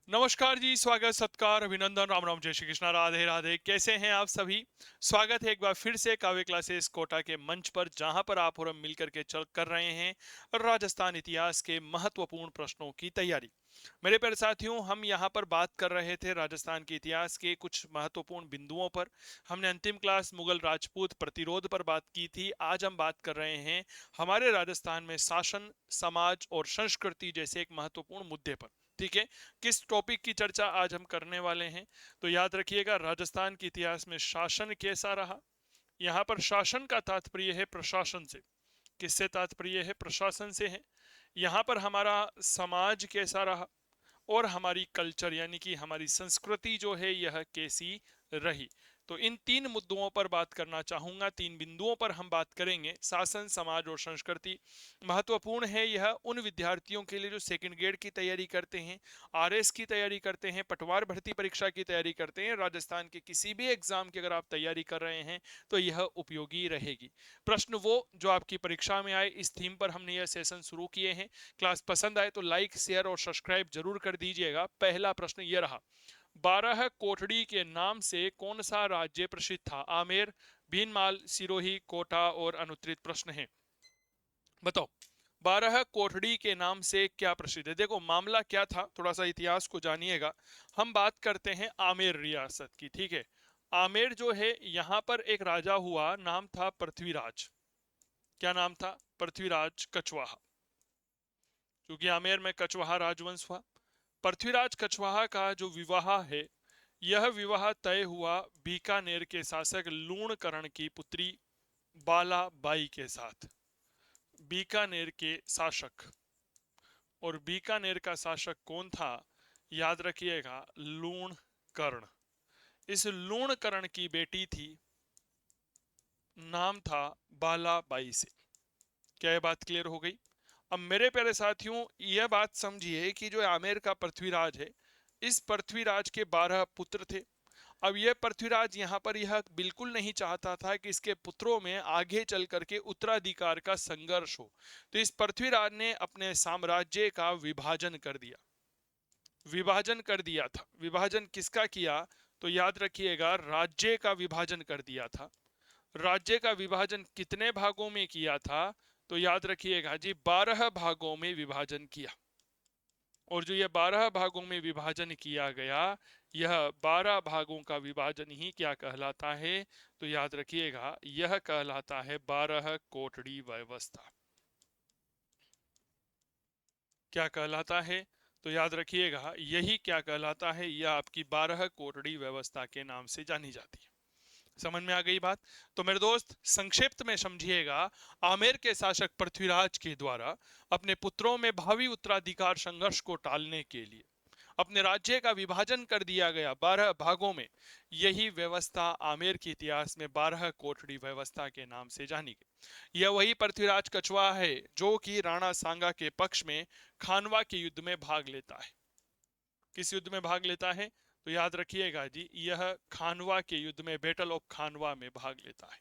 नमस्कार जी, स्वागत सत्कार अभिनंदन राम राम जय श्री कृष्णा राधे राधे। कैसे हैं आप सभी? स्वागत है एक बार फिर से काव्य क्लासेस कोटा के मंच पर, जहां पर आप और हम मिलकर के चल कर रहे हैं राजस्थान इतिहास के महत्वपूर्ण प्रश्नों की तैयारी। मेरे प्यारे साथियों, हम यहां पर बात कर रहे थे राजस्थान के इतिहास के कुछ महत्वपूर्ण बिंदुओं पर। हमने अंतिम क्लास मुगल राजपूत प्रतिरोध पर बात की थी। आज हम बात कर रहे हैं हमारे राजस्थान में शासन, समाज और संस्कृति जैसे एक महत्वपूर्ण मुद्दे पर। ठीक है, किस टॉपिक की चर्चा आज हम करने वाले हैं? तो याद रखिएगा, राजस्थान के इतिहास में शासन कैसा रहा। यहाँ पर शासन का तात्पर्य है प्रशासन से। किससे तात्पर्य है? प्रशासन से है। यहाँ पर हमारा समाज कैसा रहा और हमारी कल्चर यानी कि हमारी संस्कृति जो है यह कैसी रही। तो इन तीन मुद्दों पर बात करना चाहूंगा, तीन बिंदुओं पर हम बात करेंगे। शासन, समाज और संस्कृति महत्वपूर्ण है यह उन विद्यार्थियों के लिए जो सेकंड ग्रेड की तैयारी करते हैं, आरएस की तैयारी करते हैं, पटवार भर्ती परीक्षा की तैयारी करते हैं, राजस्थान के किसी भी एग्जाम की अगर आप तैयारी कर रहे हैं तो यह उपयोगी रहेगी। प्रश्न वो जो आपकी परीक्षा में आए, इस थीम पर हमने यह सेशन शुरू किए हैं। क्लास पसंद आए तो लाइक, शेयर और सब्सक्राइब जरूर कर दीजिएगा। पहला प्रश्न यह रहा, 12 कोटड़ी के नाम से कौन सा राज्य प्रसिद्ध था? आमेर, भीनमाल, सिरोही, कोटा और अनुत्तरित प्रश्न है। बताओ, 12 कोठड़ी के नाम से क्या प्रसिद्ध है? देखो मामला क्या था, थोड़ा सा इतिहास को जानिएगा। हम बात करते हैं आमेर रियासत की। ठीक है, आमेर जो है यहाँ पर एक राजा हुआ, नाम था पृथ्वीराज। क्या नाम था? पृथ्वीराज कछवाहा। क्योंकि आमेर में कछवाहा राजवंश हुआ। पृथ्वीराज कछवाहा का जो विवाह है, यह विवाह तय हुआ बीकानेर के शासक लूणकरण की पुत्री बाला बाई के साथ। बीकानेर के शासक, और बीकानेर का शासक कौन था? याद रखिएगा, लूणकर्ण। इस लूणकर्ण की बेटी थी, नाम था बालाबाई से। क्या यह बात क्लियर हो गई? अब मेरे प्यारे साथियों, यह बात समझिए कि जो आमेर का पृथ्वीराज है, इस पृथ्वीराज के 12 पुत्र थे। अब यह पृथ्वीराज यहाँ पर यह बिल्कुल नहीं चाहता था कि इसके पुत्रों में आगे चल करके उत्तराधिकार का संघर्ष हो। तो इस पृथ्वीराज ने अपने साम्राज्य का विभाजन कर दिया। विभाजन कर दिया था। विभाजन किसका किया? तो याद रखिएगा, राज्य का विभाजन कर दिया था। राज्य का विभाजन कितने भागों में किया था? तो याद रखिएगा जी, 12 भागों में विभाजन किया। और जो यह 12 भागों में विभाजन किया गया, यह 12 भागों का विभाजन ही क्या कहलाता है? तो याद रखिएगा, यह कहलाता है 12 कोटड़ी व्यवस्था। क्या कहलाता है? तो याद रखिएगा, यही क्या कहलाता है, यह आपकी 12 कोटड़ी व्यवस्था के नाम से जानी जाती है। समझ में आ गई बात? तो मेरे दोस्त, संक्षिप्त में समझिएगा, आमेर के शासक पृथ्वीराज के द्वारा अपने पुत्रों में भावी उत्तराधिकार संघर्ष को टालने के लिए अपने राज्य का विभाजन कर दिया गया 12 भागों में। यही व्यवस्था आमेर के इतिहास में 12 कोठड़ी व्यवस्था के नाम से जानी गई। यह वही पृथ्वीराज कछवाहा है जो कि राणा सांगा के पक्ष में खानवा के युद्ध में भाग लेता है। किस युद्ध में भाग लेता है? तो याद रखिएगा जी, यह खानवा के युद्ध में, बैटल ऑफ खानवा में भाग लेता है।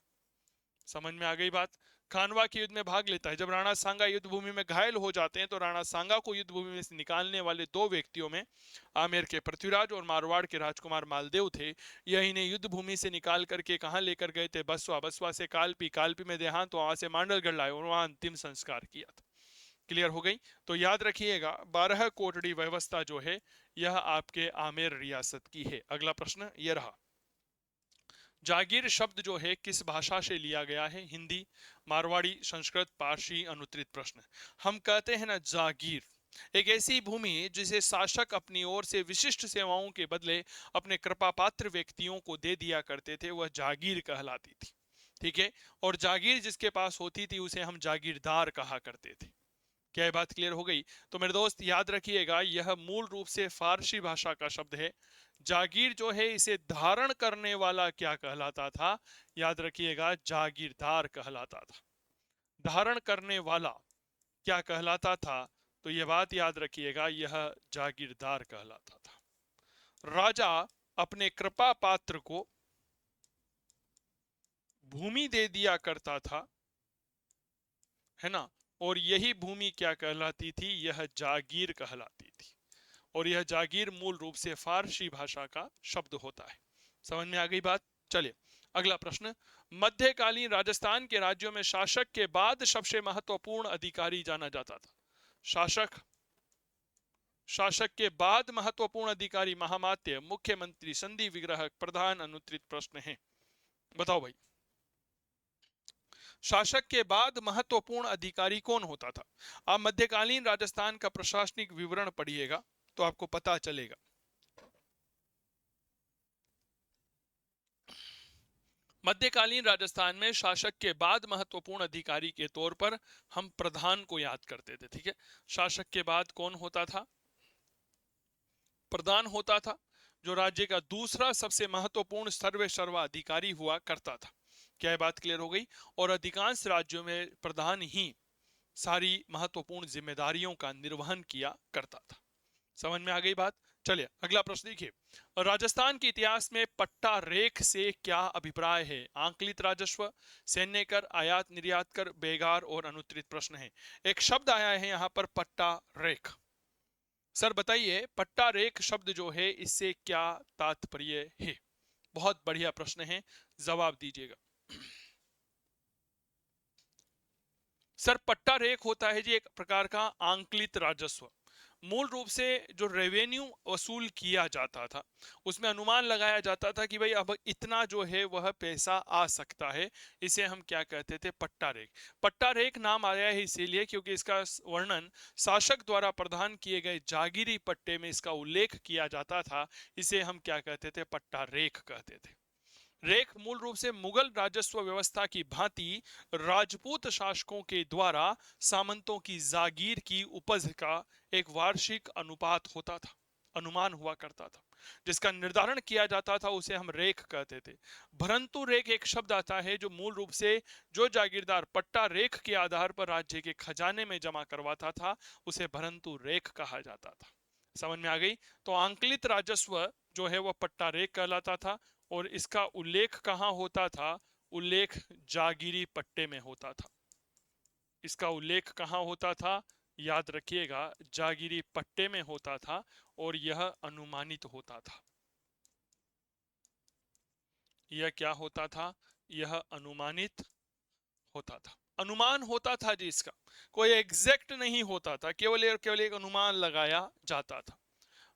समझ में आ गई बात? खानवा के युद्ध में भाग लेता है। जब राणा सांगा युद्ध भूमि में घायल हो जाते हैं, तो राणा सांगा को युद्ध भूमि में से निकालने वाले दो व्यक्तियों में आमेर के पृथ्वीराज और मारवाड़ के राजकुमार मालदेव थे। यह इन्हें युद्ध भूमि से निकाल करके कहां लेकर गए थे? बसवा, बसवा से कालपी, कालपी में देहांत, वहां से मांडलगढ़ लाए और वहां अंतिम संस्कार किया था। क्लियर हो गई? तो याद रखिएगा, 12 कोटड़ी व्यवस्था जो है यह आपके आमेर रियासत की है। अगला प्रश्न यह रहा, जागीर शब्द जो है किस भाषा से लिया गया है? हिंदी, मारवाड़ी, संस्कृत, पारसी? अनुत्तरित प्रश्न। हम कहते हैं ना, जागीर एक ऐसी भूमि जिसे शासक अपनी ओर से विशिष्ट सेवाओं के बदले अपने कृपा पात्र व्यक्तियों को दे दिया करते थे, वह जागीर कहलाती थी। ठीक है, और जागीर जिसके पास होती थी उसे हम जागीरदार कहा करते थे। क्या ये बात क्लियर हो गई? तो मेरे दोस्त याद रखिएगा, यह मूल रूप से फारसी भाषा का शब्द है। जागीर जो है, इसे धारण करने वाला क्या कहलाता था? याद रखिएगा, जागीरदार कहलाता था। धारण करने वाला क्या कहलाता था? तो यह बात याद रखिएगा, यह जागीरदार कहलाता था। राजा अपने कृपा पात्र को भूमि दे दिया करता था, है ना? और यही भूमि क्या कहलाती थी? यह जागीर कहलाती थी। और यह जागीर मूल रूप से फारसी भाषा का शब्द होता है। समझ में आ गई बात? चलिए अगला प्रश्न। मध्यकालीन राजस्थान के राज्यों में शासक के बाद सबसे महत्वपूर्ण अधिकारी जाना जाता था। शासक शासक के बाद महत्वपूर्ण अधिकारी महामात्य, मुख्यमंत्री, संधि विग्रहक, प्रधान, अनुत्तरित प्रश्न है। बताओ भाई, शासक के बाद महत्वपूर्ण अधिकारी कौन होता था? आप मध्यकालीन राजस्थान का प्रशासनिक विवरण पढ़िएगा तो आपको पता चलेगा। मध्यकालीन राजस्थान में शासक के बाद महत्वपूर्ण अधिकारी के तौर पर हम प्रधान को याद करते थे। ठीक है, शासक के बाद कौन होता था? प्रधान होता था, जो राज्य का दूसरा सबसे महत्वपूर्ण सर्वेसर्वा अधिकारी हुआ करता था। क्या ये बात क्लियर हो गई? और अधिकांश राज्यों में प्रधान ही सारी महत्वपूर्ण जिम्मेदारियों का निर्वहन किया करता था। समझ में आ गई बात? चलिए अगला प्रश्न देखिए। राजस्थान के इतिहास में पट्टा रेख से क्या अभिप्राय है? आंकलित राजस्व, सैन्य कर, आयात निर्यात कर, बेगार और अनुत्तरित प्रश्न है। एक शब्द आया है यहाँ पर, पट्टा रेख। सर बताइए, पट्टा रेख शब्द जो है इससे क्या तात्पर्य है? बहुत बढ़िया प्रश्न है, जवाब दीजिएगा। सर पट्टा रेख होता है जी एक प्रकार का आंकलित राजस्व। मूल रूप से जो रेवेन्यू वसूल किया जाता था उसमें अनुमान लगाया जाता था कि भाई अब इतना जो है वह पैसा आ सकता है। इसे हम क्या कहते थे? पट्टा रेख। पट्टा रेख नाम आया है इसीलिए क्योंकि इसका वर्णन शासक द्वारा प्रदान किए गए जागीरी पट्टे में इसका उल्लेख किया जाता था। इसे हम क्या कहते थे? पट्टा रेख कहते थे। रेख मूल रूप से मुगल राजस्व व्यवस्था की भांति राजपूत शासकों के द्वारा सामंतों की जागीर की उपज का एक वार्षिक अनुपात होता था, अनुमान हुआ करता था, जिसका निर्धारण किया जाता था। उसे हम रेख कहते थे। भरंतु रेख एक शब्द आता है जो मूल रूप से जो जागीरदार पट्टा रेख के आधार पर राज्य के खजाने में जमा करवाता था उसे भरंतु रेख कहा जाता था। समझ में आ गई? तो आंकलित राजस्व जो है वह पट्टा रेख कहलाता था और इसका उल्लेख कहां होता था? उल्लेख जागीरी पट्टे में होता था। इसका उल्लेख कहां होता था? याद रखिएगा, जागीरी पट्टे में होता था और यह अनुमानित होता था। यह क्या होता था? यह अनुमानित होता था, अनुमान होता था जी। इसका कोई एग्जैक्ट नहीं होता था, केवल एक अनुमान लगाया जाता था।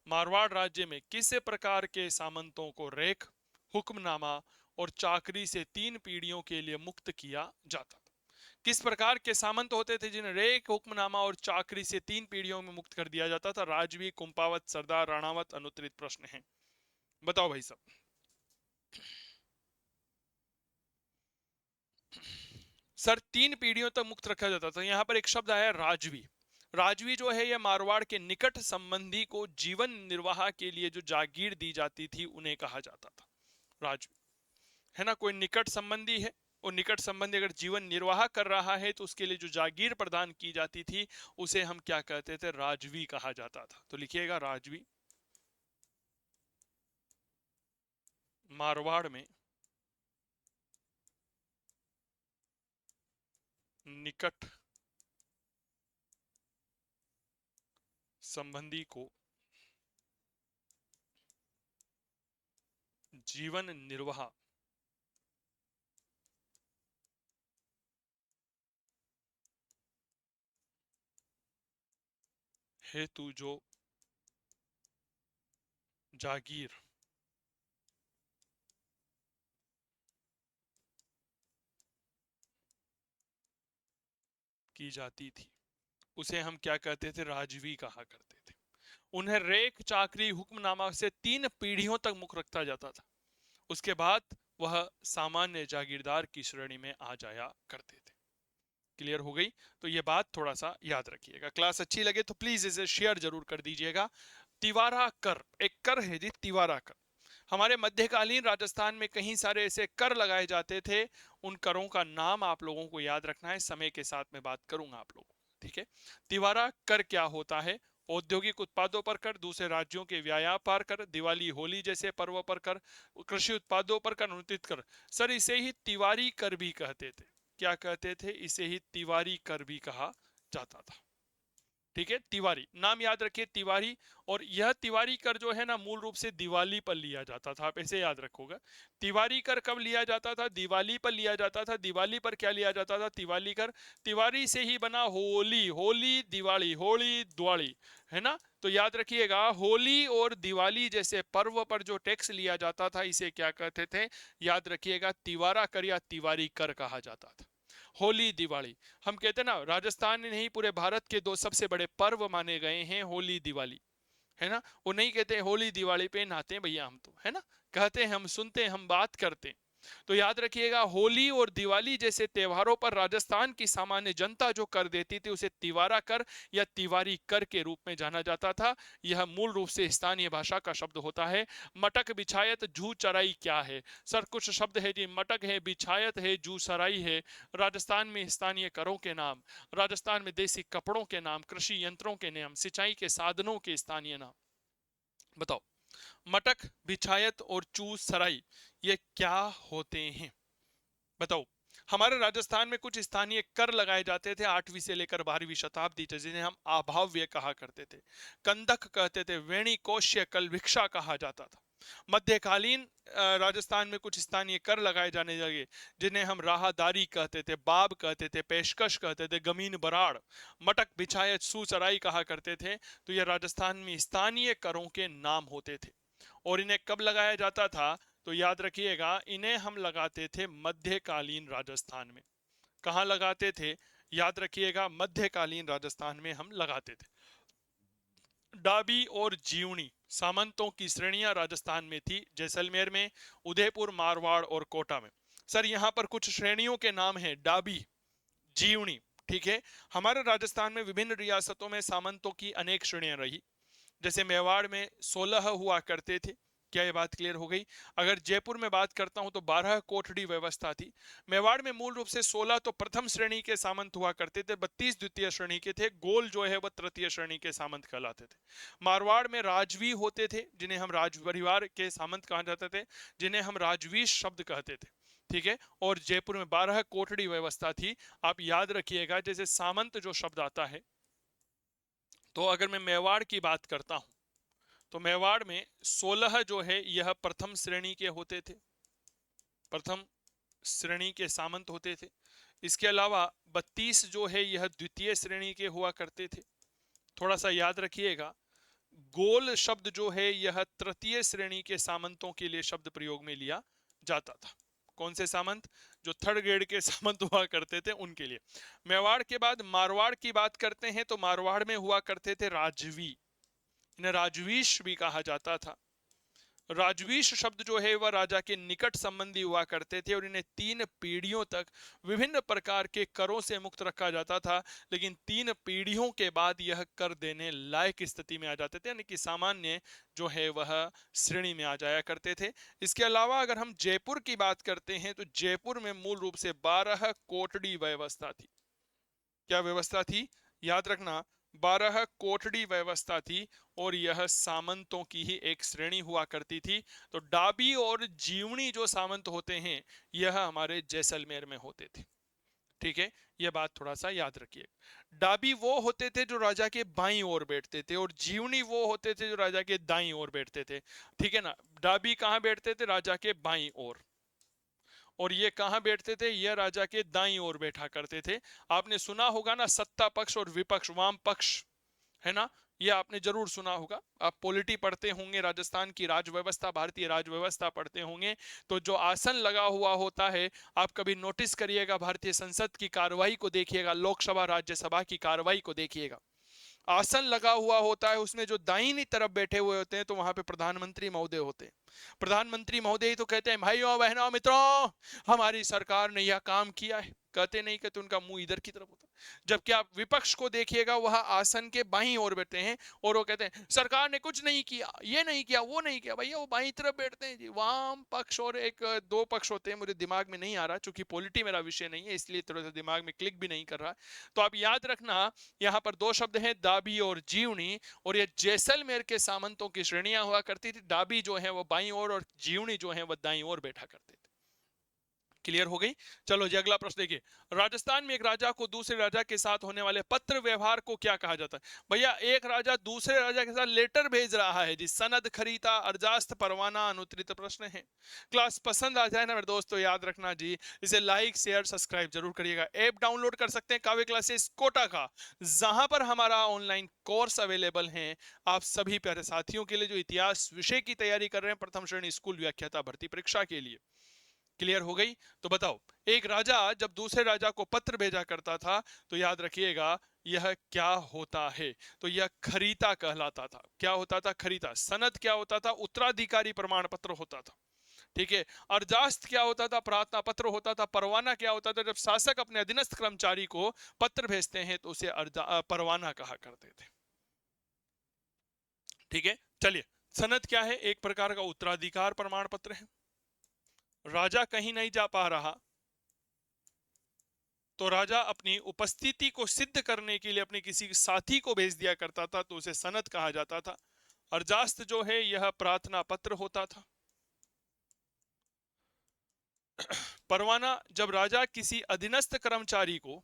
मारवाड़ राज्य में किस प्रकार के सामंतों को रेख, हुक्मनामा और चाकरी से 3 पीढ़ियों के लिए मुक्त किया जाता था? किस प्रकार के सामंत होते थे जिन्हें रेख, हुक्मनामा और चाकरी से 3 पीढ़ियों में मुक्त कर दिया जाता था? राजवी, कुंपावत, सरदार, राणावत। अनुत्तरित प्रश्न है, बताओ भाई साहब। सर 3 पीढ़ियों तक मुक्त रखा जाता था। यहां पर एक शब्द आया राजवी। राजवी जो है यह मारवाड़ के निकट संबंधी को जीवन निर्वाह के लिए जो जागीर दी जाती थी उन्हें कहा जाता था राजवी, है ना। कोई निकट संबंधी है और निकट संबंधी अगर जीवन निर्वाह कर रहा है तो उसके लिए जो जागीर प्रदान की जाती थी उसे हम क्या कहते थे? राजवी कहा जाता था। तो लिखिएगा राजवी। मारवाड़ में निकट संबंधी को जीवन निर्वाह हेतु जो जागीर की जाती थी उसे हम क्या कहते थे? राजवी कहा करते थे। उन्हें रेख, चाकरी, हुक्मनामा से 3 पीढ़ियों तक मुक्त रखा जाता था। उसके बाद वह सामान्य जागीरदार की श्रेणी में आ जाया करते थे। क्लियर हो गई? तो यह बात थोड़ा सा याद रखिएगा। क्लास अच्छी लगे तो प्लीज इसे शेयर जरूर कर दीजिएगा। तिवारा कर एक कर है जी, तिवारा कर। हमारे मध्यकालीन राजस्थान में कहीं सारे ऐसे कर लगाए जाते थे। उन करों का नाम आप लोगों को याद रखना है, समय के साथ में बात करूंगा आप लोगों को, ठीक है। तिवारा कर क्या होता है? औद्योगिक उत्पादों पर कर, दूसरे राज्यों के व्यापार कर, दिवाली होली जैसे पर्वों पर कर, कृषि उत्पादों पर कर, अनुचित कर। सर इसे ही तिवारी कर भी कहते थे। क्या कहते थे? इसे ही तिवारी कर भी कहा जाता था। ठीक है, तिवारी नाम याद रखिए, तिवारी। और यह तिवारी कर जो है ना मूल रूप से दिवाली पर लिया जाता था, आप ऐसे याद रखोगे। तिवारी कर कब लिया जाता था? दिवाली पर लिया जाता था। दिवाली पर क्या लिया जाता था? तिवाली कर। तिवारी से ही बना होली, होली दिवाली, होली दिवाली, है ना। तो याद रखिएगा, होली और दिवाली जैसे पर्व पर जो टैक्स लिया जाता था इसे क्या कहते थे? याद रखिएगा, तिवारा कर या तिवारी कर कहा जाता था। होली दिवाली, हम कहते हैं ना, राजस्थान में नहीं पूरे भारत के दो सबसे बड़े पर्व माने गए हैं होली दिवाली, है ना। वो नहीं कहते होली दिवाली पे नहाते हैं भैया हम तो, है ना। कहते हैं हम सुनते हैं, हम बात करते हैं। तो याद रखिएगा, होली और दिवाली जैसे त्योहारों पर राजस्थान की सामान्य जनता जो कर देती थी उसे तिवारा कर या तिवारी कर के रूप में जाना जाता था। यह मूल रूप से स्थानीय भाषा का शब्द होता है। मटक बिछायत जू चराई क्या है? सर कुछ शब्द है जी, मटक है, बिछायत है, जू सराई है। राजस्थान में स्थानीय करों के नाम, राजस्थान में देसी कपड़ों के नाम, कृषि यंत्रों के नाम, सिंचाई के साधनों के स्थानीय नाम। बताओ, मटक, बिछायत और चू सराई ये क्या होते हैं? बताओ। हमारे राजस्थान में कुछ स्थानीय कर लगाए जाते थे 8वीं से लेकर 12वीं शताब्दी तक, जिन्हें हम आभाव्य कहा करते थे, कंदक कहते थे, वेणी कोश्य कल भिक्षा कहा जाता था। मध्यकालीन राजस्थान में कुछ स्थानीय कर लगाए जाने लगे, जिन्हें हम राहदारी कहते थे, बाब कहते थे, पेशकश कहते थे, गमीन बराड़, मटक बिछायत सुसराई कहा करते थे। तो ये राजस्थान में स्थानीय करों के नाम होते थे। और इन्हें कब लगाया जाता था? तो याद रखिएगा, इन्हें हम लगाते थे मध्यकालीन राजस्थान में। कहां लगाते थे? याद रखिएगा, मध्यकालीन राजस्थान में हम लगाते थे। डाबी और जीवनी सामंतों की श्रेणियां राजस्थान में थी, जैसलमेर में, उदयपुर, मारवाड़ और कोटा में। सर यहां पर कुछ श्रेणियों के नाम हैं, डाबी, जीवनी, ठीक है। हमारे राजस्थान में विभिन्न रियासतों में सामंतों की अनेक श्रेणियां रही। जैसे मेवाड़ में 16 हुआ करते थे। क्या ये बात क्लियर हो गई? अगर जयपुर में बात करता हूं तो 12 कोठड़ी व्यवस्था थी। मेवाड़ में मूल रूप से 16 तो प्रथम श्रेणी के सामंत हुआ करते थे, 32 द्वितीय श्रेणी के थे, गोल जो है वह तृतीय श्रेणी के सामंत कहलाते थे। मारवाड़ में राजवी होते थे, जिन्हें हम राज परिवार के सामंत कहा जाते थे, जिन्हें हम राजवीश शब्द कहते थे, ठीक है। और जयपुर में 12 कोठड़ी व्यवस्था थी। आप याद रखिएगा, जैसे सामंत जो शब्द आता है, तो अगर मैं मेवाड़ की बात करता हूं तो मेवाड़ में 16 जो है यह प्रथम श्रेणी के होते थे, प्रथम श्रेणी के सामंत होते थे। इसके अलावा 32 जो है यह द्वितीय श्रेणी के हुआ करते थे। थोड़ा सा याद रखिएगा, गोल शब्द जो है यह तृतीय श्रेणी के सामंतों के लिए शब्द प्रयोग में लिया जाता था। कौन से सामंत? जो थर्ड ग्रेड के सामंत हुआ करते थे उनके लिए। मेवाड़ के बाद मारवाड़ की बात करते हैं तो मारवाड़ में हुआ करते थे राजवी, इन्हें राजवीश भी कहा जाता था। राजवीश शब्द जो है वह राजा के निकट संबंधी हुआ करते थे और इन्हें 3 पीढ़ियों तक विभिन्न प्रकार के करों से मुक्त रखा जाता था, लेकिन 3 पीढ़ियों के बाद यह कर देने लायक स्थिति में आ जाते थे, यानी कि सामान्य जो है वह श्रेणी में आ जाया करते थे। इसके अलावा अगर हम जयपुर की बात करते हैं तो जयपुर में मूल रूप से 12 कोटड़ी व्यवस्था थी। क्या व्यवस्था थी? याद रखना, 12 कोठड़ी व्यवस्था थी और यह सामंतों की ही एक श्रेणी हुआ करती थी। तो डाबी और जीवनी जो सामंत होते हैं यह हमारे जैसलमेर में होते थे, ठीक है। यह बात थोड़ा सा याद रखिए। डाबी वो होते थे जो राजा के बाईं ओर बैठते थे और जीवनी वो होते थे जो राजा के दाईं ओर बैठते थे, ठीक है ना। डाबी कहां बैठते थे? राजा के बाईं ओर। और ये कहां बैठते थे? ये राजा के दाईं ओर बैठा करते थे। आपने सुना होगा ना, सत्ता पक्ष और विपक्ष, वाम पक्ष, है ना। ये आपने जरूर सुना होगा, आप पॉलिटी पढ़ते होंगे, राजस्थान की राजव्यवस्था, भारतीय राजव्यवस्था पढ़ते होंगे, तो जो आसन लगा हुआ होता है, आप कभी नोटिस करिएगा, भारतीय संसद की कार्रवाई को देखिएगा, लोकसभा राज्यसभा की कार्रवाई को देखिएगा, आसन लगा हुआ होता है, उसमें जो दाहिनी तरफ बैठे हुए होते हैं तो वहां पे प्रधानमंत्री महोदय होते हैं। प्रधानमंत्री महोदय ही तो कहते हैं, भाइयों बहनों मित्रों, हमारी सरकार ने यह काम किया है। कहते नहीं, कहते उनका मुंह इधर की तरफ होता है। जबकि आप विपक्ष को देखिएगा, वह आसन के बाईं ओर बैठते हैं और वो कहते हैं सरकार ने कुछ नहीं किया, ये नहीं किया, वो नहीं किया। भैया वो बाईं तरफ बैठते हैं जी। वाम पक्ष और एक दो पक्ष होते हैं, मुझे दिमाग में नहीं आ रहा, चूंकि पॉलिटी मेरा विषय नहीं है इसलिए थोड़ा सा दिमाग में क्लिक भी नहीं कर रहा। तो आप याद रखना, यहाँ पर दो शब्द हैं, दाबी और जीवनी। और ये जैसलमेर के सामंतों की श्रेणियां हुआ करती थी। दाबी जो है वो बाईं ओर और जीवनी जो है वो दाईं ओर बैठा करते थे, क्लियर हो गई। चलो जी अगला प्रश्न देखिए, राजस्थान में एक राजा को दूसरे राजा के साथ होने वाले पत्र व्यवहार को क्या कहा जाता है? भैया एक राजा दूसरे राजा के साथ लेटर भेज रहा है जी, सनद, खरीता, अर्जास्त, परवाना, अनुत्तरित प्रश्न है। क्लास पसंद आ जाए ना मेरे दोस्तों, याद रखना जी, इसे लाइक शेयर सब्सक्राइब जरूर करिएगा। ऐप डाउनलोड कर सकते हैं काव्य क्लासेस कोटा का, जहां पर हमारा ऑनलाइन कोर्स अवेलेबल है आप सभी प्यारे साथियों के लिए जो इतिहास विषय की तैयारी कर रहे हैं प्रथम श्रेणी स्कूल व्याख्याता भर्ती परीक्षा के लिए। क्लियर हो गई? तो बताओ, एक राजा जब दूसरे राजा को पत्र भेजा करता था तो याद रखिएगा यह क्या होता है? तो यह खरीता कहलाता था। क्या होता था? खरीता। सनद क्या होता था? उत्तराधिकारी प्रमाण पत्र होता था। ठीक है। अर्जास्त क्या होता था? प्रार्थना पत्र होता था। परवाना क्या होता था? जब शासक अपने अधीनस्थ कर्मचारी को पत्र भेजते हैं तो उसे परवाना कहा करते थे। ठीक है, चलिए। सनद क्या है? एक प्रकार का उत्तराधिकार प्रमाण पत्र है। राजा कहीं नहीं जा पा रहा तो राजा अपनी उपस्थिति को सिद्ध करने के लिए अपने किसी साथी को भेज दिया करता था तो उसे सनद कहा जाता था। अर्जास्त जो है यह प्रार्थना पत्र होता था। परवाना जब राजा किसी अधीनस्थ कर्मचारी को,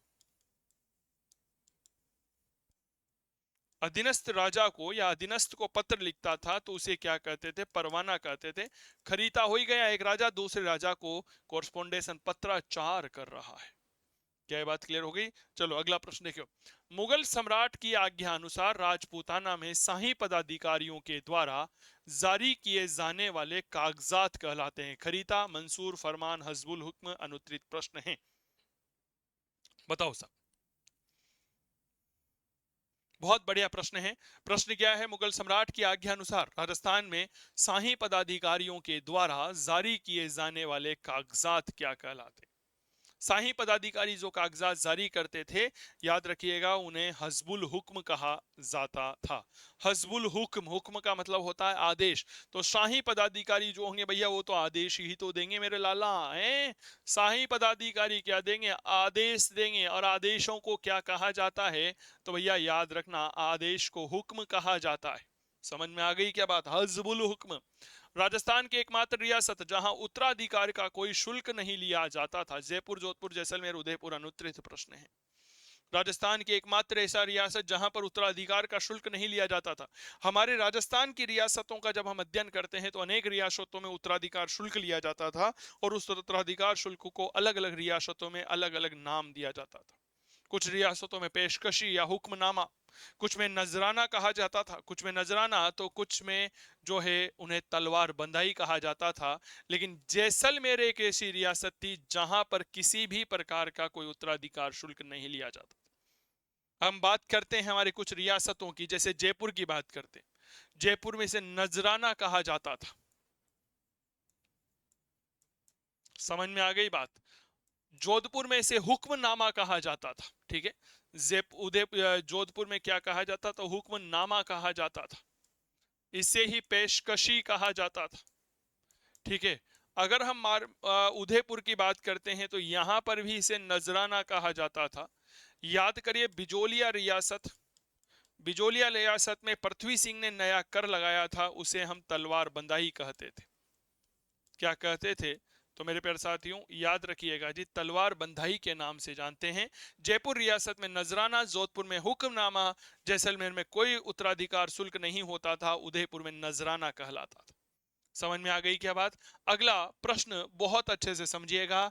अधीनस्थ राजा को या अधीनस्थ को पत्र लिखता था तो उसे क्या कहते थे? परवाना कहते थे। खरीता हो ही गया, एक राजा दूसरे राजा को कोरस्पोंडेशन पत्राचार कर रहा है। क्या ये बात क्लियर हो गई? चलो अगला प्रश्न देखियो। मुगल सम्राट की आज्ञा अनुसार राजपूताना में शाही पदाधिकारियों के द्वारा जारी किए जाने वाले कागजात कहलाते हैं? खरीता, मंसूर, फरमान, हस्बुल हुक्म, अनुत्तरित प्रश्न है। बताओ साहब। बहुत बढ़िया प्रश्न है। प्रश्न क्या है? मुगल सम्राट की आज्ञा अनुसार राजस्थान में शाही पदाधिकारियों के द्वारा जारी किए जाने वाले कागजात क्या कहलाते हैं? शाही पदाधिकारी जो कागजात जारी करते थे याद रखिएगा उन्हें हस्बुल हुक्म कहा जाता था। हस्बुल हुक्म, हुक्म का मतलब होता है आदेश। तो शाही पदाधिकारी जो होंगे भैया वो तो आदेश ही तो देंगे मेरे लाला हैं। शाही पदाधिकारी क्या देंगे? आदेश देंगे। और आदेशों को क्या कहा जाता है? तो भैया याद रखना आदेश को हुक्म कहा जाता है। समझ में आ गई क्या बात? हस्बुल हुक्म। राजस्थान की एकमात्र रियासत जहां उत्तराधिकार का कोई शुल्क नहीं लिया जाता था? जयपुर, जोधपुर, जैसलमेर, उदयपुर, अनुत्तरित प्रश्न है। राजस्थान की एकमात्र ऐसा रियासत जहां पर उत्तराधिकार का शुल्क नहीं लिया जाता था। हमारे राजस्थान की रियासतों का जब हम अध्ययन करते हैं तो अनेक रियासतों में उत्तराधिकार शुल्क लिया जाता था और उस उत्तराधिकार शुल्क को अलग अलग रियासतों में अलग अलग नाम दिया जाता था। कुछ रियासतों में पेशकशी या हुक्मनामा, कुछ में नजराना कहा जाता था, कुछ में नजराना तो कुछ में जो है उन्हें तलवार बंधाई कहा जाता था। लेकिन जैसलमेर एक ऐसी रियासत थी जहां पर किसी भी प्रकार का कोई उत्तराधिकार शुल्क नहीं लिया जाता। हम बात करते हैं हमारे कुछ रियासतों की, जैसे जयपुर की बात करते हैं। जयपुर में से नजराना कहा जाता था। समझ में आ गई बात? जोधपुर में इसे हुक्मनामा कहा जाता था। ठीक है। उदय जोधपुर में क्या कहा जाता था? हुक्मनामा कहा जाता था। इसे ही पेशकशी कहा जाता था। ठीक है। अगर हम उदयपुर की बात करते हैं तो यहां पर भी इसे नजराना कहा जाता था। याद करिए बिजोलिया रियासत, बिजोलिया रियासत में पृथ्वी सिंह ने नया कर लगाया था, उसे हम तलवार बंदाई कहते थे। क्या कहते थे? तो मेरे प्यारे साथियों याद रखिएगा जी, तलवार बंधाई के नाम से जानते हैं। जयपुर रियासत में नजराना, जोधपुर में हुक्मनामा, जैसलमेर में कोई उत्तराधिकार शुल्क नहीं होता था, उदयपुर में नजराना कहलाता था। समझ में आ गई क्या बात? अगला प्रश्न बहुत अच्छे से समझिएगा।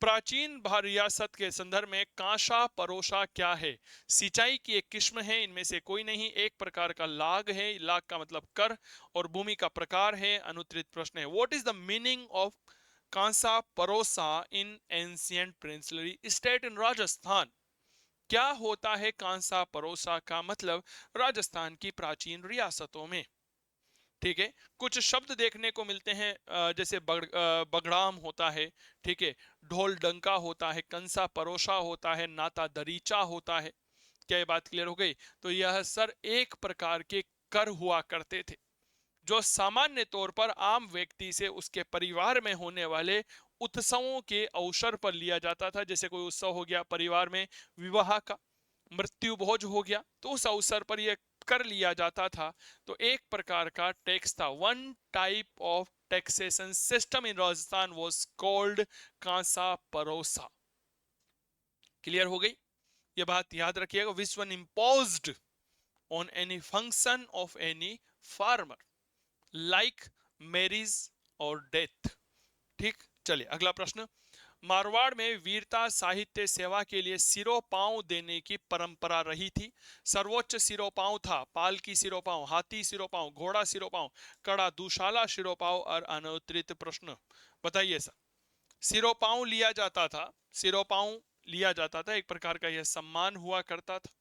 प्राचीन रियासत के संदर्भ में कांसा परोसा क्या है? सिंचाई की एक किस्म है, इनमें से कोई नहीं। एक प्रकार का लाग है, लाग का मतलब कर, और भूमि का प्रकार है। अनुत्तरित प्रश्न है। What is the meaning of Kansa Parosa in ancient princely state in Rajasthan? क्या होता है कांसा परोसा का मतलब राजस्थान की प्राचीन रियासतों में? ठीक है। कुछ शब्द देखने को मिलते हैं जैसे बगड़ाम होता है। ठीक है। ढोल डंका होता है, कंसा परोसा होता है, नाता दरीचा होता है। क्या ये बात क्लियर हो गई? तो यह सर एक प्रकार के कर हुआ करते थे जो सामान्य तौर पर आम व्यक्ति से उसके परिवार में होने वाले उत्सवों के अवसर पर लिया जाता था। जैसे कोई उत्सव हो गया परिवार में, विवाह का, मृत्यु भोज हो गया, तो उस अवसर पर यह कर लिया जाता था, तो एक प्रकार का टैक्स था। One type of taxation system in Rajasthan was called Kansa Parosa. Clear हो गई ये बात, याद रखिएगा। Which one imposed on any function of any farmer like marriage और डेथ। ठीक, चलिए अगला प्रश्न। मारवाड़ में वीरता साहित्य सेवा के लिए सिरोपांव देने की परंपरा रही थी। सर्वोच्च सिरोपांव था पालकी सिरोपांव, हाथी सिरोपांव, घोड़ा सिरोपांव, कड़ा दुशाला सिरोपांव और अनुत्तरित प्रश्न। बताइए सर। सिरोपांव लिया जाता था, सिरोपांव लिया जाता था, एक प्रकार का यह सम्मान हुआ करता था।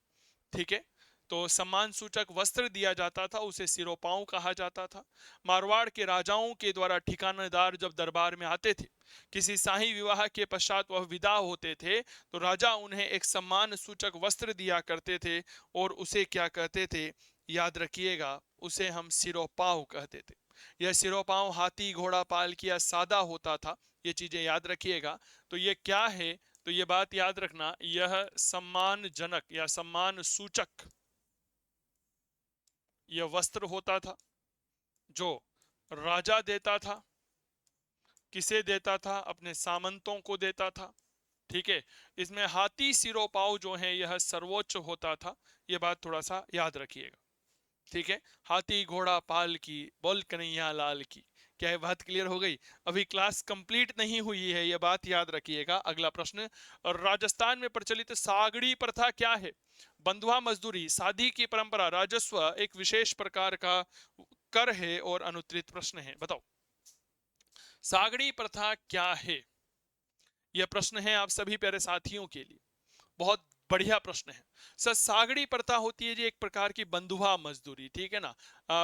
ठीक है, तो सम्मान सूचक वस्त्र दिया जाता था, उसे सिरोपांव कहा जाता था। मारवाड़ के राजाओं के द्वारा ठिकानेदार जब दरबार में आते थे, किसी शाही विवाह के पश्चात वह विदा होते थे, तो राजा उन्हें एक सम्मान सूचक वस्त्र दिया करते थे और उसे क्या कहते थे, याद रखिएगा, उसे हम सिरोपांव कहते थे। यह सिरोपांव हाथी घोड़ा पालकी या सादा होता था, ये चीजें याद रखिएगा। तो ये क्या है, तो ये बात याद रखना, यह सम्मानजनक या सम्मान सूचक यह वस्त्र होता था जो राजा देता था। किसे देता था, अपने सामंतों को देता था। ठीक है, इसमें हाथी सिरोपाव जो है यह सर्वोच्च होता था, यह बात थोड़ा सा याद रखिएगा। ठीक है, हाथी घोड़ा पाल की बोल कन्हैया लाल की। क्या ये बात क्लियर हो गई? अभी क्लास कंप्लीट नहीं हुई है, यह बात याद रखिएगा। अगला प्रश्न, राजस्थान में प्रचलित सागड़ी प्रथा क्या है? बंधुआ मजदूरी, शादी की परंपरा, राजस्व, एक विशेष प्रकार का कर है और अनुत्तरित प्रश्न है। बताओ सागड़ी प्रथा क्या है? यह प्रश्न है आप सभी प्यारे साथियों के लिए, बहुत बढ़िया प्रश्न है। सर सागड़ी प्रथा होती है जी एक प्रकार की बंधुआ मजदूरी, ठीक है ना,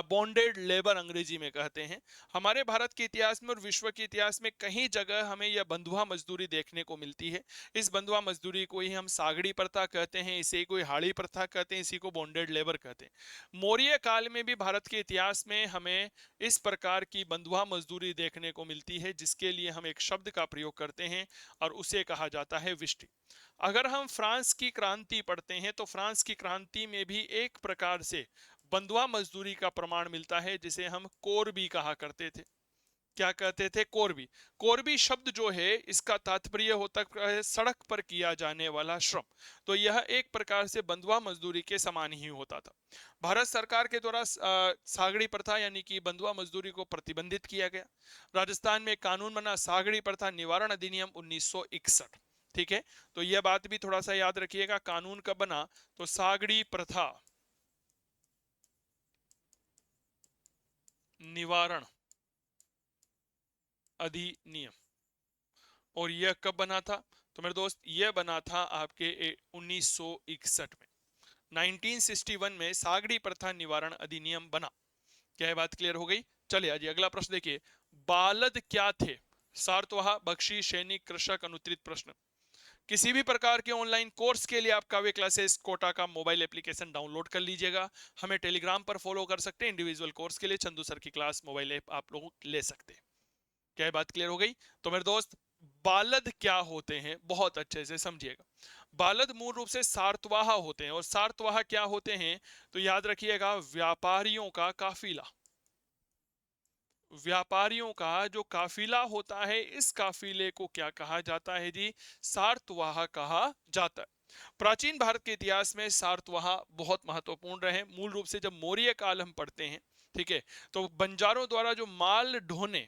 बॉन्डेड लेबर अंग्रेजी में कहते हैं। हमारे भारत के इतिहास में और विश्व के इतिहास में कई जगह हमें यह बंधुआ मजदूरी देखने को मिलती है। इस बंधुआ मजदूरी को ही हम सागड़ी प्रथा कहते हैं, इसे कोई हाड़ी प्रथा कहते हैं, इसी को बॉन्डेड लेबर कहते हैं। मौर्य काल में भी भारत के इतिहास में हमें इस प्रकार की बंधुआ मजदूरी देखने को मिलती है, जिसके लिए हम एक शब्द का प्रयोग करते हैं और उसे कहा जाता है विष्टि। अगर हम फ्रांस की क्रांति पढ़ते हैं तो फ्रांस की क्रांति में भी एक प्रकार से बंधुआ मजदूरी का प्रमाण मिलता है, जिसे हम कोरबी कहा करते थे। क्या कहते थे? कोरबी। कोरबी शब्द जो है इसका तात्पर्य होता है सड़क पर किया जाने वाला श्रम। तो यह एक प्रकार से बंधुआ मजदूरी के समान ही होता था। भारत सरकार के द्वारा सागड़ी प्रथा यानी कि बंधुआ मजदूरी को प्रतिबंधित किया गया। राजस्थान में कानून बना सागड़ी प्रथा निवारण अधिनियम 1961। ठीक है, तो यह बात भी थोड़ा सा याद रखिएगा। कानून कब बना? तो सागड़ी प्रथा निवारण अधिनियम। और यह कब बना था? तो मेरे दोस्त यह बना था आपके 1961 में, 1961 में सागड़ी प्रथा निवारण अधिनियम बना। क्या है बात क्लियर हो गई? चलिए आज अगला प्रश्न देखिए, बालद क्या थे? सारतवाह, बख्शी, सैनिक, कृषक, अनुत्तरित प्रश्न। किसी भी प्रकार के ऑनलाइन कोर्स के लिए आप काव्य क्लासेस कोटा का मोबाइल एप्लीकेशन डाउनलोड कर लीजिएगा। हमें टेलीग्राम पर फॉलो कर सकते हैं। इंडिविजुअल कोर्स के लिए चंदू सर की क्लास मोबाइल ऐप आप लोग ले सकते हैं। क्या बात क्लियर हो गई? तो मेरे दोस्त बालद क्या होते हैं बहुत अच्छे से समझिएगा। बालद मूल रूप से सारतवाह होते हैं। और सारतवाह क्या होते हैं? तो याद रखिएगा, व्यापारियों का काफिला। व्यापारियों का जो काफिला होता है, इस काफिले को क्या कहा जाता है जी? सारतवाह कहा जाता है। प्राचीन भारत के इतिहास में सारतवाह बहुत महत्वपूर्ण रहे। मूल रूप से जब मौर्य काल हम पढ़ते हैं, ठीक है, तो बंजारों द्वारा जो माल ढोने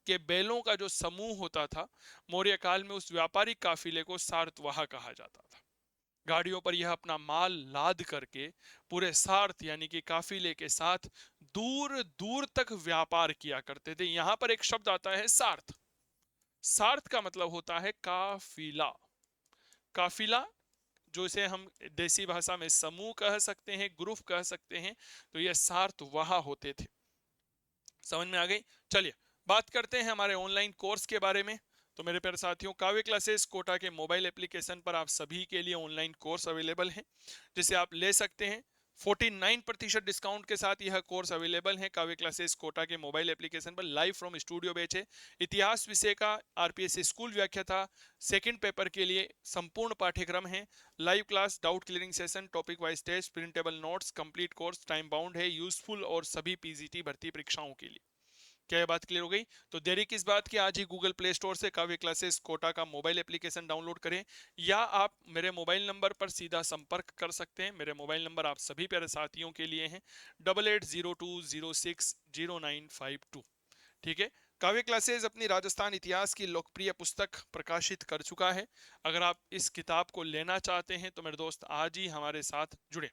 के बैलों का जो समूह होता था, मौर्य काल में उस व्यापारिक काफिले को सारतवाह कहा जाता था। गाड़ियों पर यह अपना माल लाद करके पूरे सार्थ यानी कि काफिले के साथ दूर दूर तक व्यापार किया करते थे। यहां पर एक शब्द आता है सार्थ। सार्थ का मतलब होता है काफिला। काफिला जो इसे हम देसी भाषा में समूह कह सकते हैं, ग्रुप कह सकते हैं, तो यह सार्थ वहां होते थे। समझ में आ गई? चलिए बात करते हैं हमारे ऑनलाइन कोर्स के बारे में। तो मेरे प्यारे साथियों, काव्य क्लासेस कोटा के मोबाइल एप्लीकेशन पर आप सभी के लिए ऑनलाइन कोर्स अवेलेबल हैं, जिसे आप ले सकते हैं। 49% डिस्काउंट के साथ यह कोर्स अवेलेबल है काव्य क्लासेस कोटा के मोबाइल एप्लीकेशन पर। लाइव फ्रॉम स्टूडियो बैच है। इतिहास विषय का आरपीएस स्कूल व्याख्या था सेकंड पेपर के लिए संपूर्ण पाठ्यक्रम है। Live class, doubt clearing session, topic wise test, printable notes, complete course, time bound है, यूजफुल और सभी पीजीटी भर्ती परीक्षाओं के लिए। क्या ये बात क्लियर हो गई? तो देरी किस बात की, आज ही गूगल प्ले स्टोर से काव्य क्लासेस कोटा का मोबाइल एप्लीकेशन डाउनलोड करें, या आप मेरे मोबाइल नंबर पर सीधा संपर्क कर सकते हैं। मेरे मोबाइल नंबर आप सभी प्यारे साथियों के लिए हैं 8802060952। ठीक है। काव्य क्लासेस अपनी राजस्थान इतिहास की लोकप्रिय पुस्तक प्रकाशित कर चुका है। अगर आप इस किताब को लेना चाहते हैं तो मेरे दोस्त आज ही हमारे साथ जुड़े।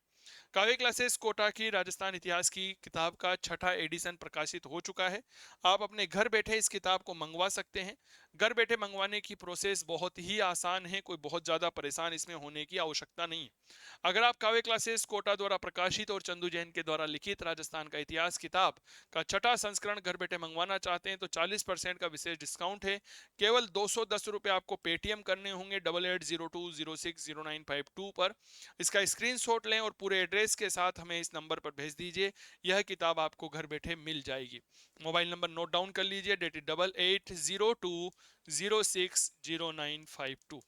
काव्य क्लासेस कोटा की राजस्थान इतिहास की किताब का 6ठा एडिशन प्रकाशित हो चुका है। आप अपने घर बैठे इस किताब को मंगवा सकते हैं। घर बैठे मंगवाने की प्रोसेस बहुत ही आसान है, कोई बहुत ज्यादा परेशान इसमें होने की आवश्यकता नहीं है। अगर आप काव्य क्लासेस कोटा द्वारा प्रकाशित और चंदू जैन के द्वारा लिखित राजस्थान का इतिहास किताब का 6ठा संस्करण घर बैठे मंगवाना चाहते हैं तो 40% का विशेष डिस्काउंट है। केवल 210 रुपए आपको पेटीएम करने होंगे 8802060952 पर। इसका स्क्रीनशॉट लें और पूरे एड्रेस के साथ हमें इस नंबर पर भेज दीजिए। यह किताब आपको घर बैठे मिल जाएगी। मोबाइल नंबर नोट डाउन कर लीजिए, 8802060952।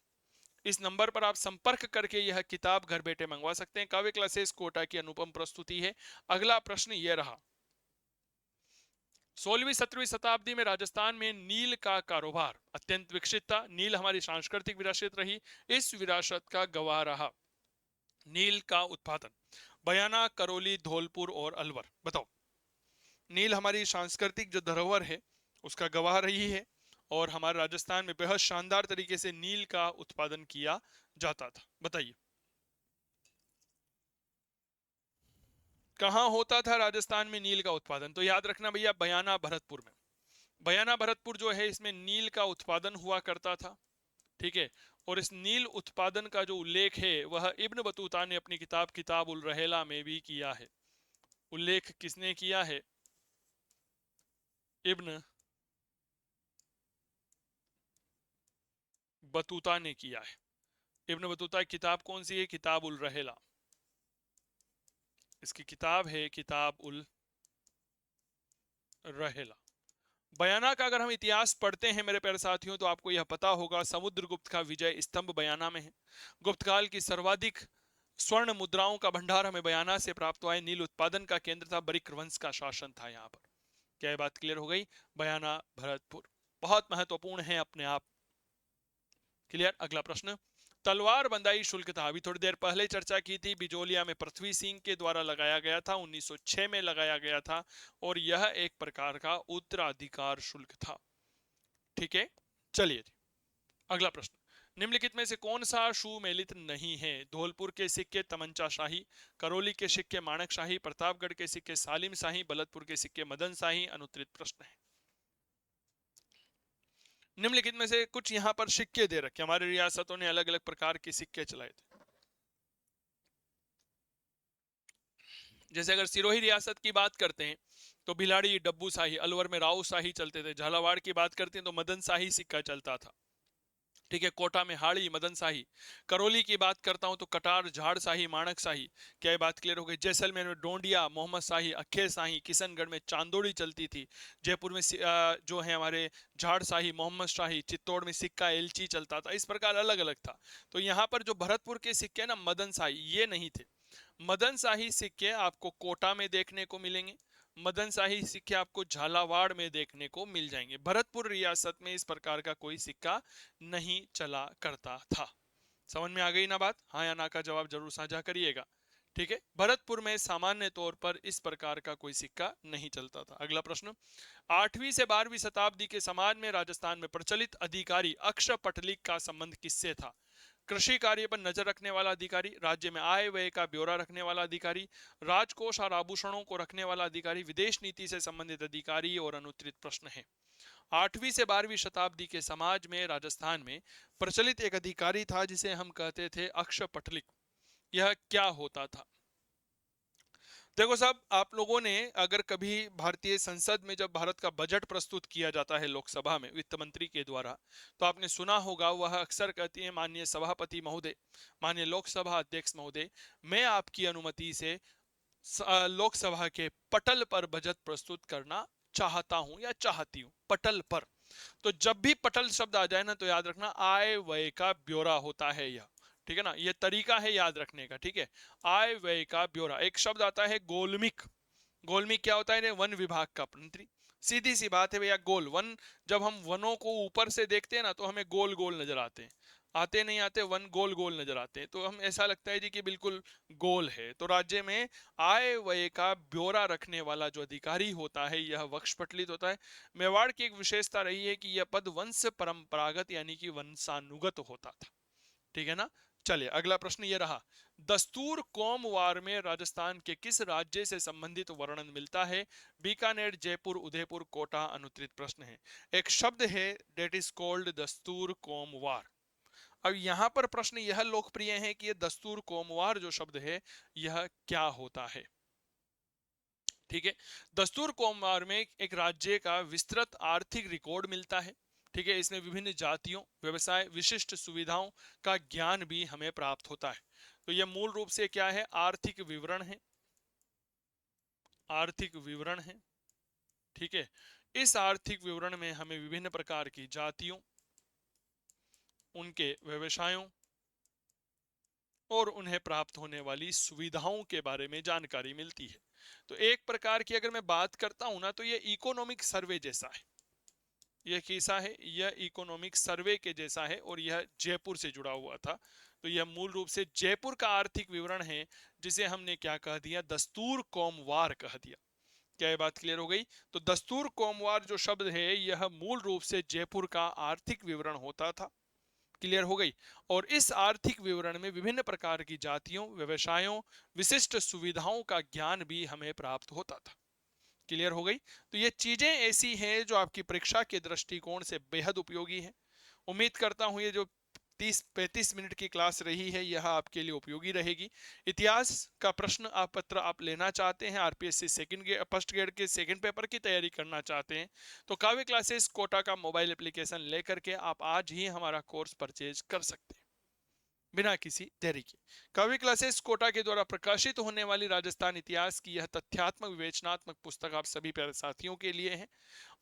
इस नंबर पर आप संपर्क करके यह किताब घर बैठे मंगवा सकते हैं। काव्य क्लासेस कोटा की अनुपम प्रस्तुति है। अगला प्रश्न यह रहा, 16वीं-17वीं शताब्दी में राजस्थान में नील का कारोबार अत्यंत विकसित था। नील हमारी सांस्कृतिक विरासत रही, इस विरासत का गवाह रहा नील का उत्पादन बयाना, करौली, धौलपुर और अलवर। बताओ, नील हमारी सांस्कृतिक जो धरोहर है उसका गवाह रही है और हमारे राजस्थान में बेहद शानदार तरीके से नील का उत्पादन किया जाता था। बताइए कहां होता था राजस्थान में नील का उत्पादन? तो याद रखना भैया, बयाना भरतपुर में। बयाना भरतपुर जो है इसमें नील का उत्पादन हुआ करता था। ठीक है। और इस नील उत्पादन का जो उल्लेख है वह इब्न बतूता ने अपनी किताब किताब उल रहेला में भी किया है। उल्लेख किसने किया है? इब्न बतूता ने किया है। इब्न बतूता की किताब कौन सी है? किताब उल रहेला। इसकी किताब है किताब उल रहेला। बयाना का अगर हम इतिहास पढ़ते हैं मेरे प्यारे साथियों तो आपको यह पता होगा समुद्रगुप्त का विजय स्तंभ बयाना में है। गुप्त काल की सर्वाधिक स्वर्ण मुद्राओं का भंडार हमें बयाना से प्राप्त हुआ है। नील उत्पादन का केंद्र था, बरिक वंश का शासन था यहाँ पर। क्या ये बात क्लियर हो गई? बयाना भरतपुर बहुत महत्वपूर्ण है अपने आप। क्लियर। अगला प्रश्न, तलवार बंदाई शुल्क था, अभी थोड़ी देर पहले चर्चा की थी, बिजोलिया में पृथ्वी सिंह के द्वारा लगाया गया था, 1906 में लगाया गया था और यह एक प्रकार का उत्तराधिकार शुल्क था। ठीक है। चलिए अगला प्रश्न, निम्नलिखित में से कौन सा सुमेलित नहीं है? धौलपुर के सिक्के तमंचा शाही, करौली के सिक्के माणक शाही, प्रतापगढ़ के सिक्के सालिम शाही, बलतपुर के सिक्के मदन शाही। अनुत्तरित प्रश्न है। निम्नलिखित में से कुछ यहां पर सिक्के दे रखे, हमारी रियासतों ने अलग अलग प्रकार के सिक्के चलाए थे। जैसे अगर सिरोही रियासत की बात करते हैं तो भिलाड़ी, डब्बू शाही, अलवर में राव शाही चलते थे। झालावाड़ की बात करते हैं तो मदन शाही सिक्का चलता था। ठीक है। कोटा में हाड़ी, मदन शाही। करौली की बात करता हूं तो कटार, झाड़ शाही, माणक शाही। क्या ये बात क्लियर हो गई? जैसलमेर में डोंडिया, मोहम्मद शाही, अखे शाही। किशनगढ़ में चांदोड़ी चलती थी। जयपुर में जो है हमारे झाड़ शाही, मोहम्मद शाही। चित्तौड़ में सिक्का एलची चलता था। इस प्रकार अलग अलग था। तो यहाँ पर जो भरतपुर के सिक्के ना मदन शाही ये नहीं थे। मदन शाही सिक्के आपको कोटा में देखने को मिलेंगे। मदन शाही सिक्के आपको झालावाड़ में देखने को मिल जाएंगे। भरतपुर रियासत में इस प्रकार का कोई सिक्का नहीं चला करता था। समझ में आ गई ना बात? हाँ या ना का जवाब जरूर साझा करिएगा। ठीक है। भरतपुर में सामान्य तौर पर इस प्रकार का कोई सिक्का नहीं चलता था। अगला प्रश्न, 8वीं से 12वीं शताब्दी के समाज में राजस्थान में प्रचलित अधिकारी अक्षपटलिक का संबंध किससे था? कृषि कार्य पर नजर रखने वाला अधिकारी, राज्य में आय व्यय का ब्यौरा रखने वाला अधिकारी, राजकोष और आभूषणों को रखने वाला अधिकारी, विदेश नीति से संबंधित अधिकारी। और अनुत्तरित प्रश्न है। 8वीं से 12वीं शताब्दी के समाज में राजस्थान में प्रचलित एक अधिकारी था जिसे हम कहते थे अक्षपटलिक। यह क्या होता था? देखो साहब, आप लोगों ने अगर कभी भारतीय संसद में जब भारत का बजट प्रस्तुत किया जाता है लोकसभा में वित्त मंत्री के द्वारा, तो आपने सुना होगा वह अक्सर कहती है माननीय सभापति महोदय, माननीय लोकसभा अध्यक्ष महोदय, मैं आपकी अनुमति से लोकसभा के पटल पर बजट प्रस्तुत करना चाहता हूं या चाहती हूं, पटल पर। तो जब भी पटल शब्द आ जाए ना तो याद रखना आय व्यय का ब्यौरा होता है यह, ठीक है ना, यह तरीका है याद रखने का, ठीक है। आय व्यय का ब्यौरा। एक शब्द आता है गोलमिक। गोलमिक क्या होता है? वन विभाग का मंत्री। सीधी सी बात है भैया, गोल वन, जब हम वनों को ऊपर से देखते हैं ना तो हमें गोल गोल नजर आते हैं, आते नहीं आते वन गोल गोल नजर आते हैं, तो हम ऐसा लगता है जी कि बिल्कुल गोल है। तो राज्य में आय व्यय का ब्यौरा रखने वाला जो अधिकारी होता है यह वक्षपटलित होता है। मेवाड़ की एक विशेषता रही है कि यह पद वंश परंपरागत यानी कि वंशानुगत होता था, ठीक है ना। चलिए अगला प्रश्न ये रहा, दस्तूर कोमवार में राजस्थान के किस राज्य से संबंधित वर्णन मिलता है? बीकानेर, जयपुर, उदयपुर, कोटा। अनुत्तरित प्रश्न है। एक शब्द है डेट इज कॉल्ड दस्तूर कोमवार। अब यहां पर प्रश्न यह लोकप्रिय है कि यह दस्तूर कोमवार जो शब्द है यह क्या होता है, ठीक है। दस्तूर कोमवार में एक राज्य का विस्तृत आर्थिक रिकॉर्ड मिलता है, ठीक है। इसमें विभिन्न जातियों, व्यवसाय, विशिष्ट सुविधाओं का ज्ञान भी हमें प्राप्त होता है। तो यह मूल रूप से क्या है? आर्थिक विवरण है, आर्थिक विवरण है, ठीक है। इस आर्थिक विवरण में हमें विभिन्न प्रकार की जातियों, उनके व्यवसायों और उन्हें प्राप्त होने वाली सुविधाओं के बारे में जानकारी मिलती है। तो एक प्रकार की अगर मैं बात करता हूं ना तो यह इकोनॉमिक सर्वे जैसा है। यह कैसा है? यह इकोनॉमिक सर्वे के जैसा है और यह जयपुर से जुड़ा हुआ था। तो यह मूल रूप से जयपुर का आर्थिक विवरण है, जिसे हमने क्या कह दिया? दस्तूर कोमवार कह दिया। क्या ये बात क्लियर हो गई? तो दस्तूर कोमवार जो शब्द है यह मूल रूप से जयपुर का आर्थिक विवरण होता था। क्लियर हो गई। और इस आर्थिक विवरण में विभिन्न प्रकार की जातियों, व्यवसायों, विशिष्ट सुविधाओं का ज्ञान भी हमें प्राप्त होता था। क्लियर हो गई। तो ये चीजें ऐसी हैं जो आपकी परीक्षा के दृष्टिकोण से बेहद उपयोगी है। उम्मीद करता हूं ये जो 30-35 मिनट की क्लास रही है यह आपके लिए उपयोगी रहेगी। इतिहास का प्रश्न आप पत्र आप लेना चाहते हैं, आरपीएससी फर्स्ट ग्रेड के सेकंड पेपर की तैयारी करना चाहते हैं, तो काव्य क्लासेस कोटा का मोबाइल एप्लीकेशन लेकर के आप आज ही हमारा कोर्स परचेज कर सकते हैं बिना किसी देरी के। कवि क्लासेस कोटा के द्वारा प्रकाशित होने वाली राजस्थान इतिहास की यह तथ्यात्मक विवेचनात्मक पुस्तक आप सभी प्यारे साथियों के लिए है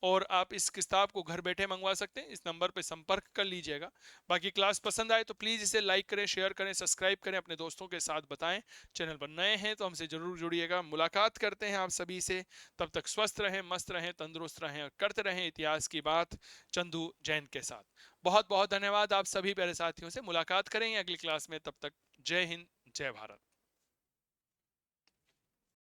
और आप इस किताब को घर बैठे मंगवा सकते हैं। इस नंबर पर संपर्क कर लीजिएगा। बाकी क्लास पसंद आए तो प्लीज इसे लाइक करें, शेयर करें, सब्सक्राइब करें, अपने दोस्तों के साथ बताएं। चैनल पर नए हैं तो हमसे जरूर जुड़िएगा। मुलाकात करते हैं आप सभी से, तब तक स्वस्थ रहें, मस्त रहें, तंदुरुस्त रहें और करते रहें इतिहास की बात चंदू जैन के साथ। बहुत बहुत धन्यवाद आप सभी प्यारे साथियों से। मुलाकात करेंगे अगली क्लास में, तब तक जय हिंद, जय भारत।